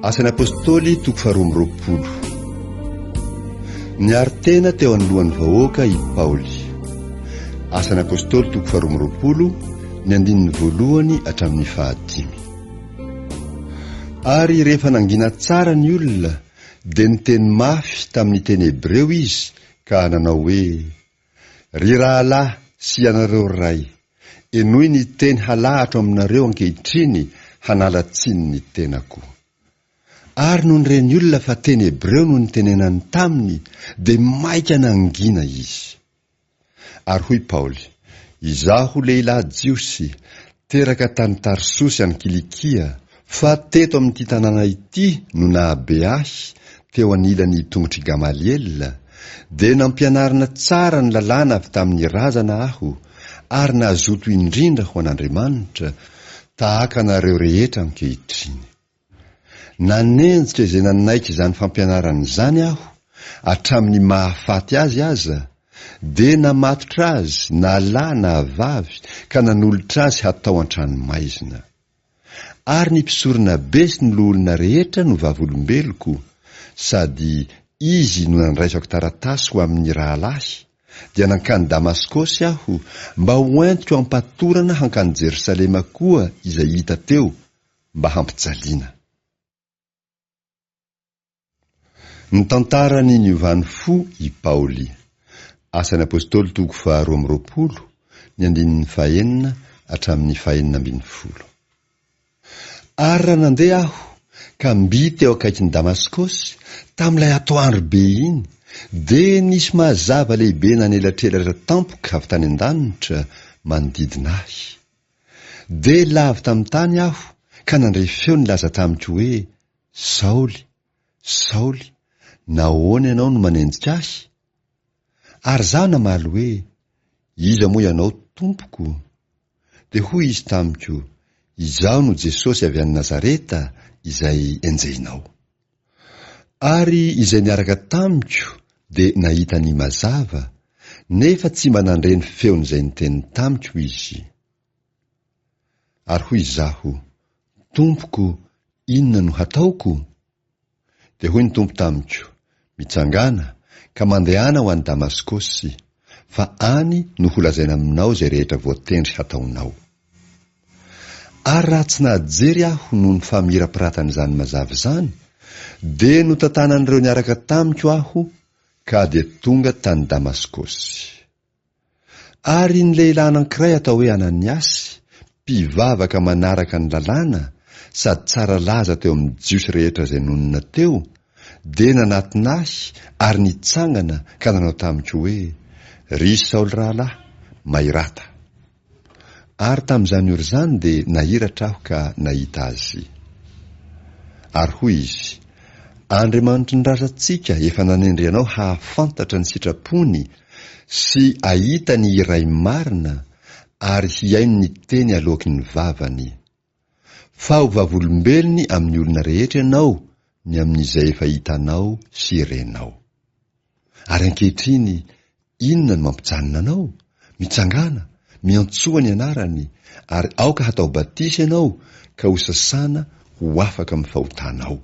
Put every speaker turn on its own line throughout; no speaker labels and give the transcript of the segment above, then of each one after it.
Asan'ny Apostoly toko faha-22. Niary tena teo anoloan'ny vahoaka i Paoly. Asan'ny Apostoly toko faha-22, ny andininy voalohany hatramin'ny 5. Ary rehefa nangina tsara ny olona, dia niteny mafy tamin'ny teny Hebreo izy, ka nanao hoe: ry rahalahy sy anareo ray, enoy ny teny halahatra aminareo ankehitriny hanalatsiny ny tenako. Ary noho nireny olona fa teny Hebreo no nitenenany taminy, dia maika nangina izy. Ary hoy Paoly: izaho lehilahy jiosy, teraka tany Tarsosy any Kilikia, fa teto amin'ity tanàna ity no nahabe ahy teo anilany tongotry Gamaliel, dia nampianarina tsara ny lalàna avy tamin'ny razana aho, ary nahazoto indrindra ho an'Andriamanitra tahaka anareo rehetra ankehitriny. Nanenjitra izay nanaika izany fampianarana izany aho hatramin'ny mahafaty azy aza, dia namatotra azy na lahy na vavy, ka nanolotra azy hatao an-tranomaizina. Ary ny mpisorona be sy ny loholona rehetra no vavolombeloko, sady izy no nandraisako taratasy ho amin'ny rahalahy, dia nankany Damaskosy aho mba hoentiko hampatorana hankany Jerosalema koa izay hita teo, mba hampijaliana. Ny tantarany niovany fo i Paoly. Asan'ny Apostoly toko faha-22, ny andininy 9 hatramin'ny 10. Ary raha nandeha aho ka mbity eo akaikin'ny Damaskosy tamin'ilay atoandro be iny, dia nisy mazava lehibe nanelatrelatra tampoka avy tany an-danitra manodidina ahy. Dia lavy tamin'ny tany aho ka nandray feo nilaza tamiko hoe: Saoly, Saoly, nahoana ianao no manenjika ahy? Ary zaho namaly hoe: iza moa ianao, Tompoko? Dia hoy izy tamiko: izaho no Jesosy avy any Nazareta izay enjeinao. Ary izay niaraka tamiko dia nahita ny mazava, nefa tsy mba nandreny feon'izay niteny tamiko izy. Ary hoy izaho: Tompoko, inona no hataoko? Dia hoy ny Tompo tamiko: mitsangana ka mandehana ho any Damaskosy, fa any no holazaina aminao izay rehetra voatendry hataonao. Ary raha tsy nahajery aho noho ny famirapiratana mazava izany, dia notantanan'ireo niaraka tamiko aho ka dia tonga tany Damaskosy. Ary ny lehilahy anankiray atao hoe Ananiasy, mpivavaka manaraka ny lalàna sady tsara laza teo amin'ny jiosy rehetra izay nonina teo, dia nanatona ahy ary nitsangana ka nanao tamiko hoe: ry Saoly rahalahy, mahirata. Ary tamin'izany ora izany dia nahiratra aho ka nahita azy. Ary hoy izy: Andriamanitra nirarantsika efa nanendry anao hahafantatra ny sitrapony sy ahita ny iray marina, ary hihaino ny teny aloky ny vavany. Fa ho vavolombelony amin'ny olona rehetra ianao, ny amin'izay efa hitanao sy renao. Ary ankehitriny, inona no mampijanona anao? Mitsangana, miantsoa ny anarany, ary aoka hatao batisy ianao ka ho sasana ho afaka amin'ny fahotanao.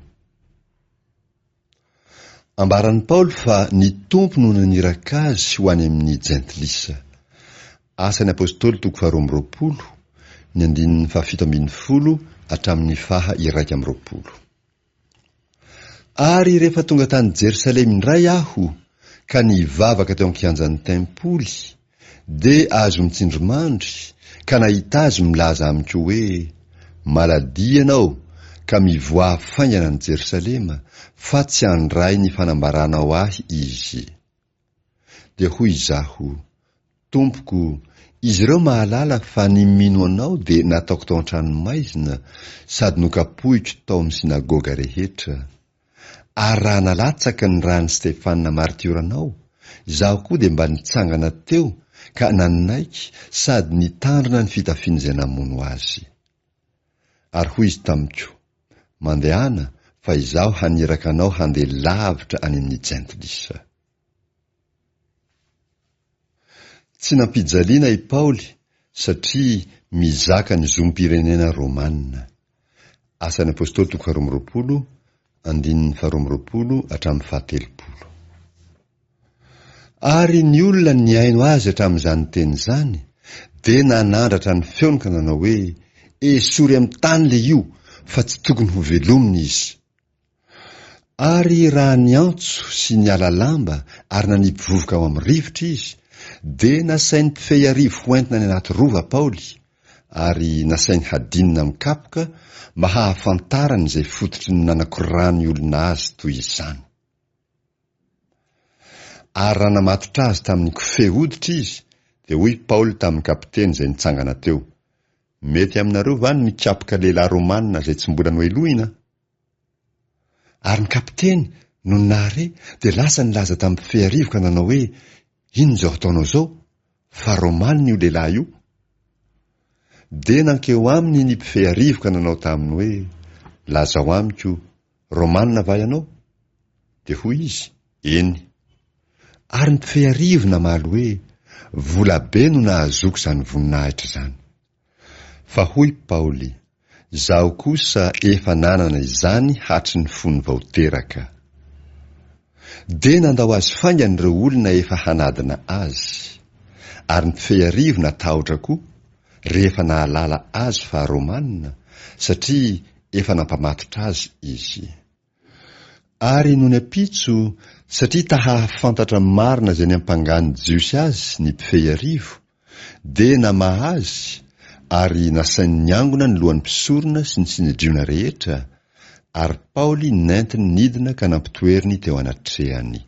Ambaran'i Paoly fa ny Tompo no naniraka azy ho any amin'ny jentilisa. Asan'ny Apostoly toko faha-22, ny andininy 17 hatramin'ny 120. Ary rehefa tonga tany Jerosalema indray aho ka nivavaka teo an-kianjan'ny tempoly, dia azo mitsindrimandry ka nahita azy milaza amiko hoe: maladia ianao ka mivoaha faingana any Jerosalema, fa tsy handray ny fanambaranao ahy izy. Dia hoy izaho: Tompoko, izy ireo mahalala fa ny mino anao dia nataoko tao an-tranomaizina sady nokapohiko tao amin'ny sinagoga rehetra. Ary raha nalatsaka ny rany Stefana martioranao, izaho koa dia mba nitsangana teo ka nanaiky sady nitandrina ny fitafiana izay namono azy. Ary hoy izy tamiko: mandehana, fa izaho haniraka anao handeha lavitra any amin'ny jentilisa. Tsy nampijaliana i Paoly satria mizaka ny zom-pirenena Romanina. Asan'ny Apôstôly toko faha-22, Ary ny olona niaino azy hatramin'izany teny izany, dia nanandratra ny feony ka nanao hoe esory amin'ny tany le io, fa tsy tokony ho velomina izy. Ary raha niantso sy niala lamba ary nanipy vovoka ao amin'ny rivotra izy, dia nasainy mpifehy arivo ho entina ny anaty rova Paoly, ary nasainy hadinina mikapoka mba hahafantarany izay fototry ny nanakorany olona azy toy izany. Ary raha namatotra azy tamin'ny kofehy hoditra izy, dia hoy Paoly tamin'ny kapiteny izay nitsangana teo, mety aminareo va ny mikapoka lehilahy Romanina izay tsy mbola noelohina? Ary ny kapiteny no nare dia lasa nilaza tamin'ny mpifehy arivo ka nanao hoe ino izao ataonao izao, fa Romanina io lehilahy io. Dia nankeo aminy ny mpifehy arivo ka nanao taminy hoe lazao amiko, Romanina va ianao? Dia hoy izy, eny. Ary ny mpifehy arivo namaly hoe vola be no nahazoko izany voninahitra izany. Fa hoy Paoly, zaho kosa efa nanana izany hatry ny fony vao teraka. Dia nandao azy faingana ireo olona efa hanadina azy, ary ny mpifehy arivo natahotra koa rehefa nahalala azy fa Romanina, satria efa nampamatotra azy izy. Ary noho ny apitso, satria tahafantatra marina izay ny ampangany jiosy azy ny mpifehy arivo, dia namaha azy, ary nasainy niangona ny lohan'ny mpisorona sy ny sinedriona rehetra, ary Paoly nentiny nidina ka nampitoeriny teo anatrehany.